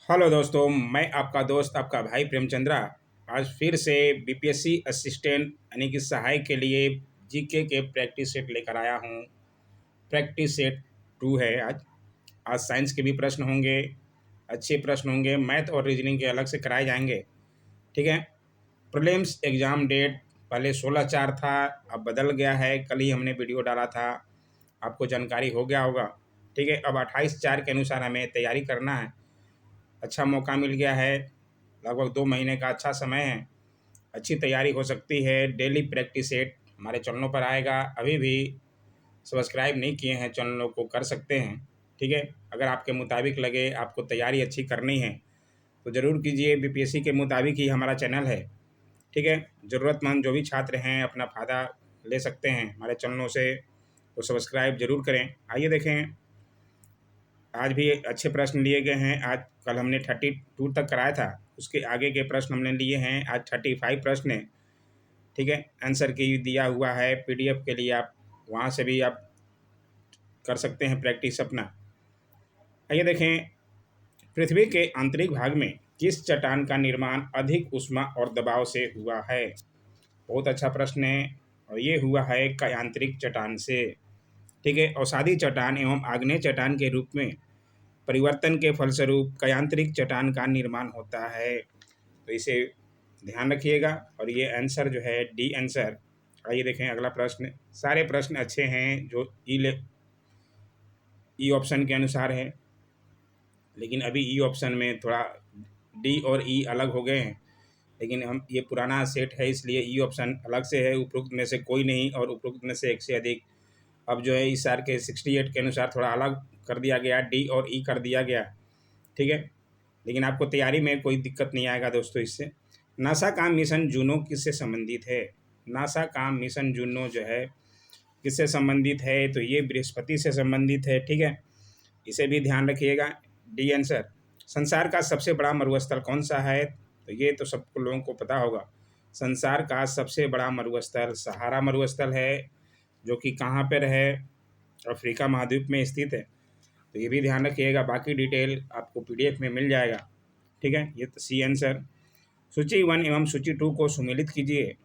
Hello दोस्तों, मैं आपका दोस्त आपका भाई प्रेमचंद्रा आज फिर से बीपीएससी असिस्टेंट यानी कि सहायक के लिए जीके के प्रैक्टिस सेट लेकर आया हूँ। प्रैक्टिस सेट 2 है आज। आज साइंस के भी प्रश्न होंगे, अच्छे प्रश्न होंगे। मैथ और रीजनिंग के अलग से कराए जाएंगे। ठीक है। प्रीलिम्स एग्ज़ाम डेट पहले 16/4 था, अब बदल गया है। कल ही हमने वीडियो डाला था, आपको जानकारी हो गया होगा। ठीक है। अब 28/4 के अनुसार हमें तैयारी करना है। अच्छा मौका मिल गया है, लगभग 2 महीने का अच्छा समय है। अच्छी तैयारी हो सकती है। डेली प्रैक्टिस सेट हमारे चैनलों पर आएगा। अभी भी सब्सक्राइब नहीं किए हैं चैनलों को, कर सकते हैं। ठीक है। अगर आपके मुताबिक लगे आपको तैयारी अच्छी करनी है तो ज़रूर कीजिए। बीपीएससी के मुताबिक ही हमारा चैनल है। ठीक है। ज़रूरतमंद जो भी छात्र हैं अपना फ़ायदा ले सकते हैं हमारे चैनलों से, तो सब्सक्राइब ज़रूर करें। आइए देखें, आज भी अच्छे प्रश्न लिए गए हैं। आज कल हमने 32 तक कराया था, उसके आगे के प्रश्न हमने लिए हैं। आज 35 प्रश्न है। ठीक है। आंसर की दिया हुआ है पीडीएफ के लिए, आप वहाँ से भी आप कर सकते हैं प्रैक्टिस अपना। आइए देखें, पृथ्वी के आंतरिक भाग में किस चट्टान का निर्माण अधिक ऊष्मा और दबाव से हुआ है? बहुत अच्छा प्रश्न है, और ये हुआ है कायांतरिक चट्टान से। ठीक है। अवसादी चट्टान एवं आग्नेय चट्टान के रूप में परिवर्तन के फलस्वरूप कायांतरिक चट्टान का निर्माण होता है। तो इसे ध्यान रखिएगा, और ये आंसर जो है डी आंसर। आइए देखें अगला प्रश्न। सारे प्रश्न अच्छे हैं जो ई ऑप्शन के अनुसार है, लेकिन अभी ई ऑप्शन में थोड़ा डी और ई अलग हो गए हैं। लेकिन हम ये पुराना सेट है इसलिए ई ऑप्शन अलग से है, उपरोक्त में से कोई नहीं और उपरोक्त में से एक से अधिक। अब जो है इस साल के 68 के अनुसार थोड़ा अलग कर दिया गया, डी और ई कर दिया गया। ठीक है। लेकिन आपको तैयारी में कोई दिक्कत नहीं आएगा दोस्तों इससे। नासा का मिशन जूनो किससे संबंधित है? नासा का मिशन जूनो जो है किससे संबंधित है? तो ये बृहस्पति से संबंधित है। ठीक है। इसे भी ध्यान रखिएगा। D answer. संसार का सबसे बड़ा मरुस्थल कौन सा है? तो ये तो सबको लोगों को पता होगा। संसार का सबसे बड़ा मरुस्थल सहारा मरुस्थल है, जो कि कहाँ पर है? अफ्रीका महाद्वीप में स्थित है। तो ये भी ध्यान रखिएगा। बाकी डिटेल आपको पीडीएफ में मिल जाएगा। ठीक है। ये तो सी आंसर। सूची 1 एवं सूची 2 को सुमेलित कीजिए।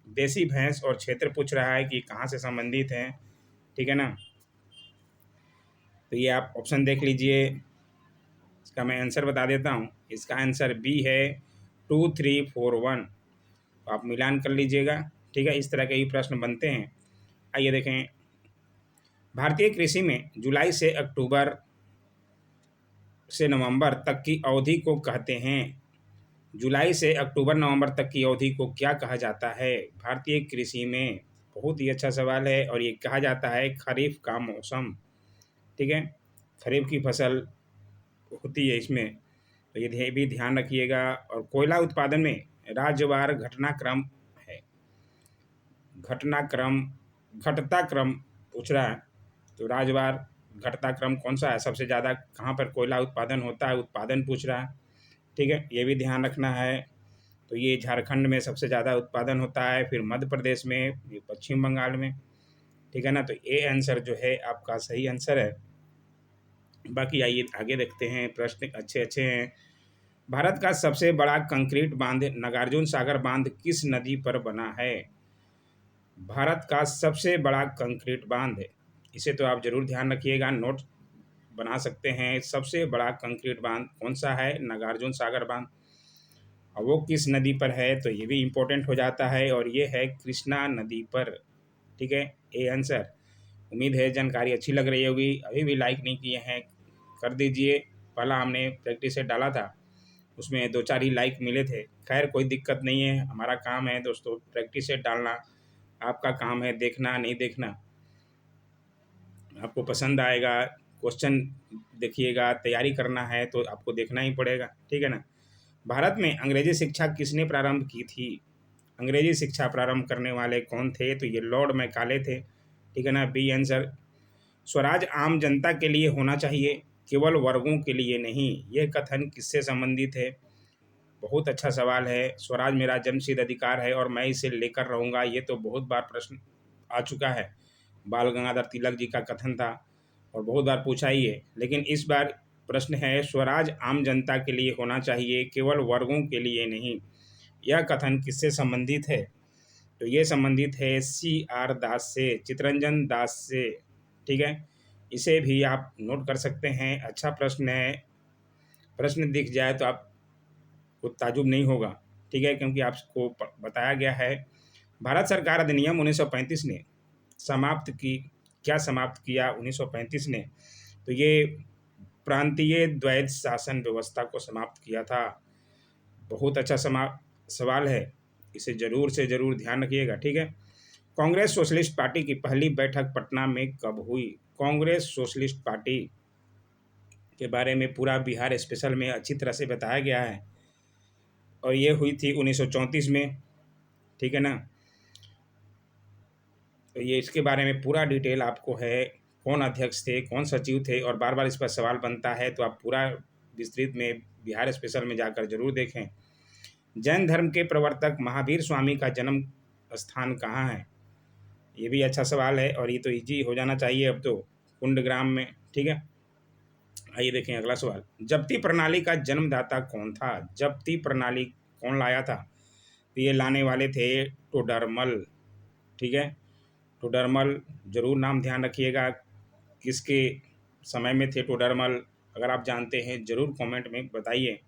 देसी भैंस और क्षेत्र पूछ रहा है कि कहाँ से संबंधित हैं। ठीक है ना। तो ये आप ऑप्शन देख लीजिए। इसका मैं आंसर बता देता हूँ। इसका आंसर बी है 2341। तो आप मिलान कर लीजिएगा। ठीक है। इस तरह के ही प्रश्न बनते हैं। आइए देखें, भारतीय कृषि में जुलाई से अक्टूबर से नवंबर तक की अवधि को कहते हैं। जुलाई से अक्टूबर नवंबर तक की अवधि को क्या कहा जाता है भारतीय कृषि में? बहुत ही अच्छा सवाल है, और ये कहा जाता है खरीफ का मौसम। ठीक है। खरीफ की फसल होती है इसमें, तो ये भी ध्यान रखिएगा। और कोयला उत्पादन में राज्यवार घटनाक्रम है। घटनाक्रम घटता क्रम पूछ रहा है, तो राज्यवार घटता क्रम कौन सा है? सबसे ज़्यादा कहाँ पर कोयला उत्पादन होता है, उत्पादन पूछ रहा है। ठीक है। ये भी ध्यान रखना है। तो ये झारखंड में सबसे ज़्यादा उत्पादन होता है, फिर मध्य प्रदेश में, ये पश्चिम बंगाल में। ठीक है ना। तो ये आंसर जो है आपका सही आंसर है। बाकी आइए आगे देखते हैं, प्रश्न अच्छे अच्छे हैं। भारत का सबसे बड़ा कंक्रीट बांध नागार्जुन सागर बांध किस नदी पर बना है? भारत का सबसे बड़ा कंक्रीट बांध, इसे तो आप जरूर ध्यान रखिएगा, नोट बना सकते हैं। सबसे बड़ा कंक्रीट बांध कौन सा है? नागार्जुन सागर बांध। और वो किस नदी पर है? तो ये भी इम्पोर्टेंट हो जाता है, और ये है कृष्णा नदी पर। ठीक है। A answer. उम्मीद है जानकारी अच्छी लग रही होगी। अभी भी लाइक नहीं किए हैं, कर दीजिए। पहला हमने प्रैक्टिस से डाला था, उसमें 2-4 ही लाइक मिले थे। खैर कोई दिक्कत नहीं है, हमारा काम है दोस्तों प्रैक्टिस से डालना। आपका काम है देखना नहीं देखना। आपको पसंद आएगा, क्वेश्चन देखिएगा, तैयारी करना है तो आपको देखना ही पड़ेगा। ठीक है ना। भारत में अंग्रेजी शिक्षा किसने प्रारंभ की थी? अंग्रेजी शिक्षा प्रारंभ करने वाले कौन थे? तो ये लॉर्ड मैकाले थे। ठीक है ना। B answer. स्वराज आम जनता के लिए होना चाहिए, केवल वर्गों के लिए नहीं, यह कथन किससे संबंधित है? बहुत अच्छा सवाल है। स्वराज मेरा जन्मसिद्ध अधिकार है और मैं इसे लेकर रहूँगा, ये तो बहुत बार प्रश्न आ चुका है। बाल गंगाधर तिलक जी का कथन था और बहुत बार पूछा ही है। लेकिन इस बार प्रश्न है, स्वराज आम जनता के लिए होना चाहिए, केवल वर्गों के लिए नहीं। यह कथन किससे संबंधित है? तो ये संबंधित है CR दास से, चितरंजन दास से। ठीक है, इसे भी आप नोट कर सकते हैं। अच्छा प्रश्न है, प्रश्न दिख जाए तो आपको ताजुब नहीं होगा। ठीक है, क्योंकि आपको बताया गया है भारत सरकार अधिनियम 1935 ने समाप्त की, क्या समाप्त किया 1935 ने? तो ये प्रांतीय द्वैध शासन व्यवस्था को समाप्त किया था। बहुत अच्छा सवाल है, इसे जरूर से जरूर ध्यान रखिएगा। ठीक है, कांग्रेस सोशलिस्ट पार्टी की पहली बैठक पटना में कब हुई? कांग्रेस सोशलिस्ट पार्टी के बारे में पूरा बिहार स्पेशल में अच्छी तरह से बताया गया है, और ये हुई थी 1934 में। ठीक है ना, तो ये इसके बारे में पूरा डिटेल आपको है, कौन अध्यक्ष थे, कौन सचिव थे, और बार बार इस पर सवाल बनता है, तो आप पूरा विस्तृत में बिहार स्पेशल में जाकर जरूर देखें। जैन धर्म के प्रवर्तक महावीर स्वामी का जन्म स्थान कहाँ है? ये भी अच्छा सवाल है, और ये तो इजी हो जाना चाहिए अब तो, कुंडग्राम में। ठीक है, आइए देखें अगला सवाल। जप्ती प्रणाली का जन्मदाता कौन था? जप्ती प्रणाली कौन लाया था? तो ये लाने वाले थे टोडरमल। ठीक है, टोडरमल, जरूर नाम ध्यान रखिएगा, किसके समय में थे टोडरमल? अगर आप जानते हैं जरूर कमेंट में बताइए।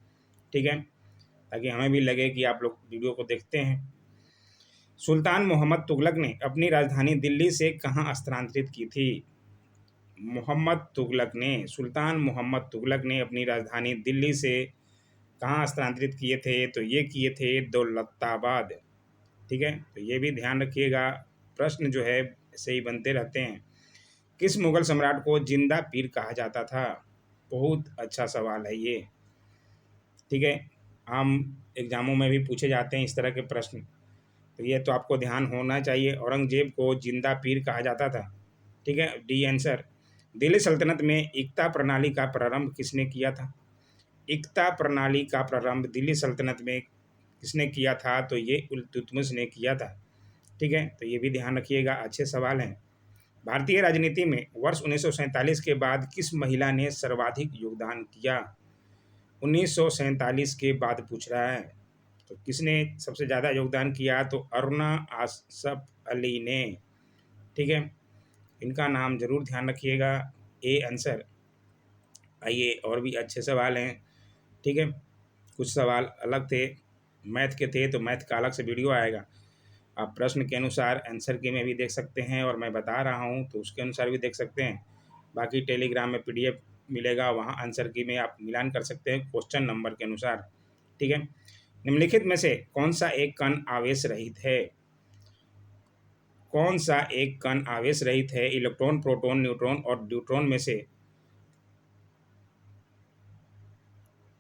ठीक है, ताकि हमें भी लगे कि आप लोग वीडियो को देखते हैं। सुल्तान मोहम्मद तुगलक ने अपनी राजधानी दिल्ली से कहाँ स्थानांतरित की थी? सुल्तान मोहम्मद तुगलक ने अपनी राजधानी दिल्ली से कहाँ स्थानांतरित किए थे? तो ये किए थे दौलताबाद। ठीक है, तो ये भी ध्यान रखिएगा, प्रश्न जो है ऐसे ही बनते रहते हैं। किस मुगल सम्राट को जिंदा पीर कहा जाता था? बहुत अच्छा सवाल है ये। ठीक है, आम एग्जामों में भी पूछे जाते हैं इस तरह के प्रश्न, तो ये तो आपको ध्यान होना चाहिए। औरंगजेब को जिंदा पीर कहा जाता था। ठीक है, डी आंसर। दिल्ली सल्तनत में इक्ता प्रणाली का प्रारंभ किसने किया था? इक्ता प्रणाली का प्रारंभ दिल्ली सल्तनत में किसने किया था? तो ये इल्तुतमिश ने किया था। ठीक है, तो ये भी ध्यान रखिएगा, अच्छे सवाल हैं। भारतीय राजनीति में वर्ष 1947 के बाद किस महिला ने सर्वाधिक योगदान किया? 1947 के बाद पूछ रहा है, तो किसने सबसे ज़्यादा योगदान किया? तो अरुणा आसफ अली ने। ठीक है, इनका नाम जरूर ध्यान रखिएगा, ए आंसर। आइए और भी अच्छे सवाल हैं। ठीक है, कुछ सवाल अलग थे, मैथ के थे, तो मैथ का अलग से वीडियो आएगा। आप प्रश्न के अनुसार आंसर की में भी देख सकते हैं, और मैं बता रहा हूँ तो उसके अनुसार भी देख सकते हैं। बाकी टेलीग्राम में PDF मिलेगा, वहाँ आंसर की में आप मिलान कर सकते हैं क्वेश्चन नंबर के अनुसार। ठीक है, निम्नलिखित में से कौन सा एक कण आवेश रहित है? कौन सा एक कण आवेश रहित है? इलेक्ट्रॉन, प्रोटॉन, न्यूट्रॉन और ड्यूट्रॉन में से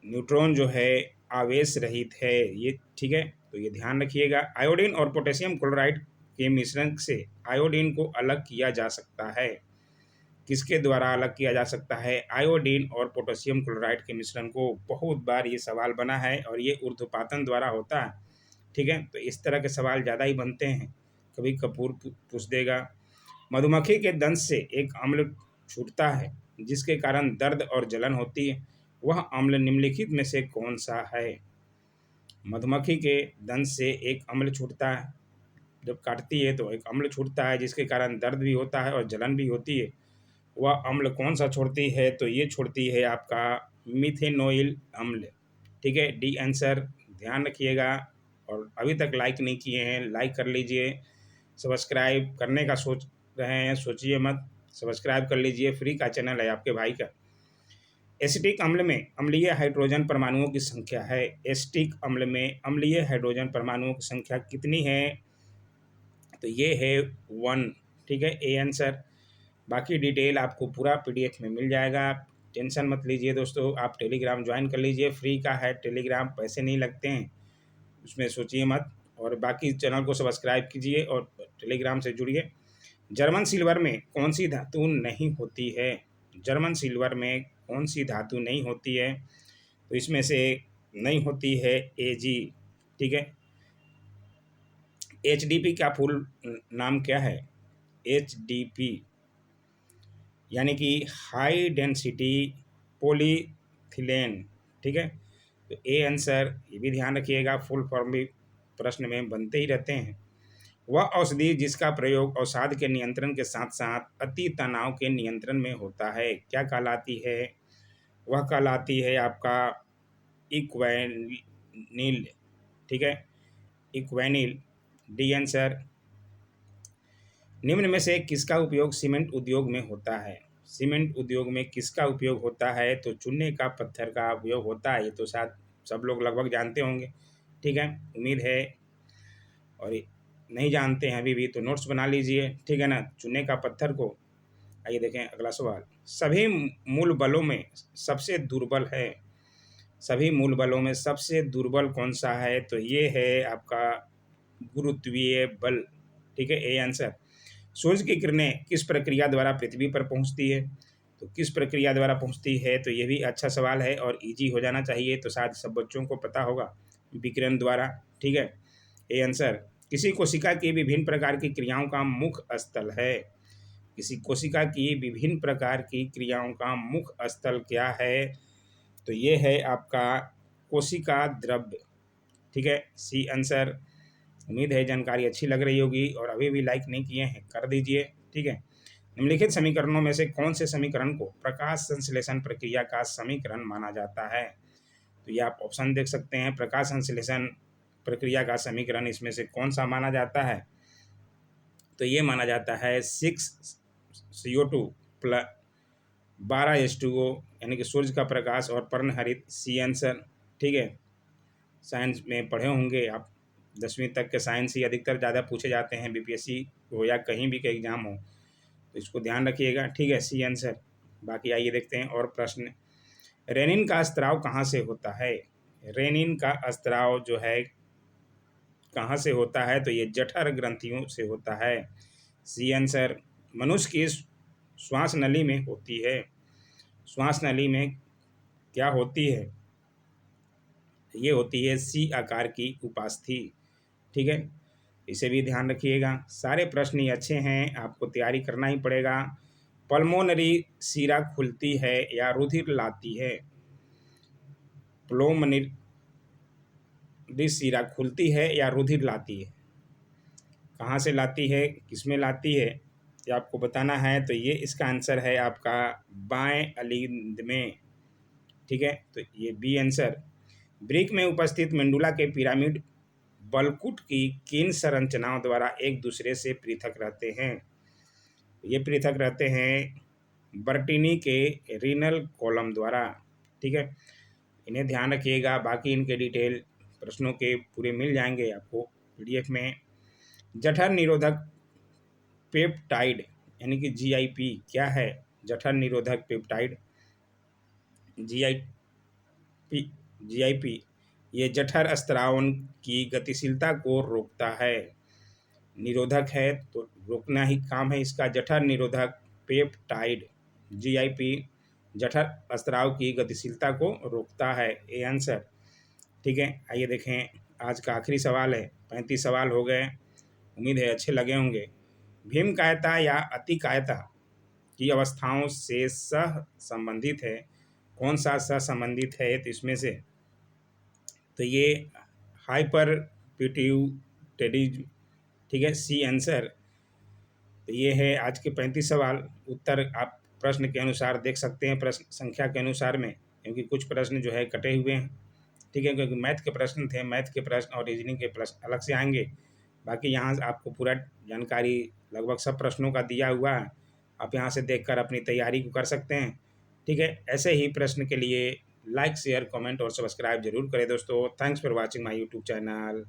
न्यूट्रॉन जो है आवेश रहित है ये। ठीक है, तो ये ध्यान रखिएगा। आयोडीन और पोटेशियम क्लोराइड के मिश्रण से आयोडीन को अलग किया जा सकता है? किसके द्वारा अलग किया जा सकता है आयोडीन और पोटेशियम क्लोराइड के मिश्रण को? बहुत बार ये सवाल बना है, और ये ऊर्ध्वपातन द्वारा होता है। ठीक है, तो इस तरह के सवाल ज़्यादा ही बनते हैं, कभी कपूर पूछ देगा। मधुमक्खी के दंश से एक अम्ल छूटता है जिसके कारण दर्द और जलन होती है, वह अम्ल निम्नलिखित में से कौन सा है? मधुमक्खी के दंश से एक अम्ल छूटता है, जब काटती है तो एक अम्ल छूटता है जिसके कारण दर्द भी होता है और जलन भी होती है, वह अम्ल कौन सा छोड़ती है? तो ये छोड़ती है आपका मिथेनोइल अम्ल। ठीक है, डी आंसर। ध्यान रखिएगा, और अभी तक लाइक नहीं किए हैं लाइक कर लीजिए। सब्सक्राइब करने का सोच रहे हैं, सोचिए मत, सब्सक्राइब कर लीजिए, फ्री का चैनल है आपके भाई का। एसिटिक अम्ल में अम्लीय हाइड्रोजन परमाणुओं की संख्या है? एसिटिक अम्ल में अम्लीय हाइड्रोजन परमाणुओं की संख्या कितनी है? तो ये है 1। ठीक है, ए आंसर। बाकी डिटेल आपको पूरा PDF में मिल जाएगा, आप टेंशन मत लीजिए दोस्तों। आप टेलीग्राम ज्वाइन कर लीजिए, फ्री का है टेलीग्राम, पैसे नहीं लगते हैं, उसमें सोचिए मत। और बाकी चैनल को सब्सक्राइब कीजिए और टेलीग्राम से जुड़िए। जर्मन सिल्वर में कौन सी धातु नहीं होती है? जर्मन सिल्वर में कौन सी धातु नहीं होती है? तो इसमें से नहीं होती है Ag। ठीक है, HDP का फुल नाम क्या है? HDP यानी कि हाई डेंसिटी पॉलीथिलेन। ठीक है, तो ए आंसर, ये भी ध्यान रखिएगा, फुल फॉर्म भी प्रश्न में बनते ही रहते हैं। वह औषधि जिसका प्रयोग अवसाद के नियंत्रण के साथ साथ अति तनाव के नियंत्रण में होता है, क्या कहलाती है? वह कहलाती है आपका इक्वेनिल। ठीक है, इक्वेनिल, डी आंसर। निम्न में से किसका उपयोग सीमेंट उद्योग में होता है? सीमेंट उद्योग में किसका उपयोग होता है? तो चूने का पत्थर का उपयोग होता है, ये तो शायद सब लोग लगभग जानते होंगे। ठीक है, उम्मीद है, और नहीं जानते हैं अभी भी तो नोट्स बना लीजिए। ठीक है ना, चूने का पत्थर को। आइए देखें अगला सवाल। सभी मूल बलों में सबसे दुर्बल है, सभी मूल बलों में सबसे दुर्बल कौन सा है? तो ये है आपका गुरुत्वीय बल। ठीक है, ए आंसर। सूर्य की किरणें किस प्रक्रिया द्वारा पृथ्वी पर पहुंचती है? तो किस प्रक्रिया द्वारा पहुंचती है? तो ये भी अच्छा सवाल है और इजी हो जाना चाहिए, तो शायद सब बच्चों को पता होगा, विकिरण द्वारा। ठीक है, ए आंसर। किसी कोशिका की विभिन्न प्रकार की क्रियाओं का मुख्य स्थल है, किसी कोशिका की विभिन्न प्रकार की क्रियाओं का मुख्य स्थल क्या है? तो ये है आपका कोशिका द्रव्य। ठीक है, सी आंसर। उम्मीद है जानकारी अच्छी लग रही होगी, और अभी भी लाइक नहीं किए हैं कर दीजिए। ठीक है, निम्नलिखित समीकरणों में से कौन से समीकरण को प्रकाश संश्लेषण प्रक्रिया का समीकरण माना जाता है? तो ये आप ऑप्शन देख सकते हैं। प्रकाश संश्लेषण प्रक्रिया का समीकरण इसमें से कौन सा माना जाता है? तो ये माना जाता है 6CO2 प्लस 12H2O, यानी कि सूर्य का प्रकाश और पर्णहरित, सी आंसर। ठीक है, साइंस में पढ़े होंगे आप, 10वीं तक के साइंस ही अधिकतर ज़्यादा पूछे जाते हैं, बीपीएससी हो या कहीं भी का एग्जाम हो, तो इसको ध्यान रखिएगा। ठीक है, सी आंसर। बाकी आइए देखते हैं और प्रश्न। रेनिन का स्त्राव कहाँ से होता है? रेनिन का स्त्राव जो है कहाँ से होता है? तो ये जठर ग्रंथियों से होता है, सी आंसर। मनुष्य की श्वास नली में होती है, श्वास नली में क्या होती है? ये होती है सी आकार की उपास्थि। ठीक है, इसे भी ध्यान रखिएगा। सारे प्रश्न ही अच्छे हैं, आपको तैयारी करना ही पड़ेगा। पल्मोनरी सीरा खुलती है या रुधिर लाती है? पल्मोनरी सीरा खुलती है या रुधिर लाती है? कहाँ से लाती है, किसमें लाती है, ये आपको बताना है। तो ये इसका आंसर है आपका बाएं अलिंद में। ठीक है, तो ये बी आंसर। ब्रिक में उपस्थित मेंडुला के पिरामिड बलकुट की किन संरचनाओं द्वारा एक दूसरे से पृथक रहते हैं? ये पृथक रहते हैं बर्टीनी के रीनल कॉलम द्वारा। ठीक है, इन्हें ध्यान रखिएगा। बाकी इनके डिटेल प्रश्नों के पूरे मिल जाएंगे आपको पीडीएफ में। जठर निरोधक पेप्टाइड यानी कि जीआईपी क्या है? जठर निरोधक पेप्टाइड, जीआईपी, जीआईपी ये जठर स्त्रावन की गतिशीलता को रोकता है। निरोधक है तो रोकना ही काम है इसका। जठर निरोधक पेप्टाइड जीआईपी जठर स्त्राव की गतिशीलता को रोकता है, ए आंसर। ठीक है, आइए देखें आज का आखिरी सवाल है। 35 सवाल हो गए, उम्मीद है अच्छे लगे होंगे। भीम कायता या अति कायता की अवस्थाओं से सह संबंधित है, कौन सा सह संबंधित है? तो इसमें से तो ये हाइपर पिट्यूटेरिज्म। ठीक है, सी आंसर। तो ये है आज के 35 सवाल। उत्तर आप प्रश्न के अनुसार देख सकते हैं, प्रश्न संख्या के अनुसार में, क्योंकि कुछ प्रश्न जो है कटे हुए हैं। ठीक है, क्योंकि मैथ के प्रश्न थे, मैथ के प्रश्न और रीजनिंग के प्रश्न अलग से आएंगे। बाकी यहाँ आपको पूरा जानकारी लगभग सब प्रश्नों का दिया हुआ है, आप यहाँ से देखकर अपनी तैयारी को कर सकते हैं। ठीक है, ऐसे ही प्रश्न के लिए लाइक शेयर कमेंट और सब्सक्राइब जरूर करें दोस्तों। Thanks for watching my YouTube channel.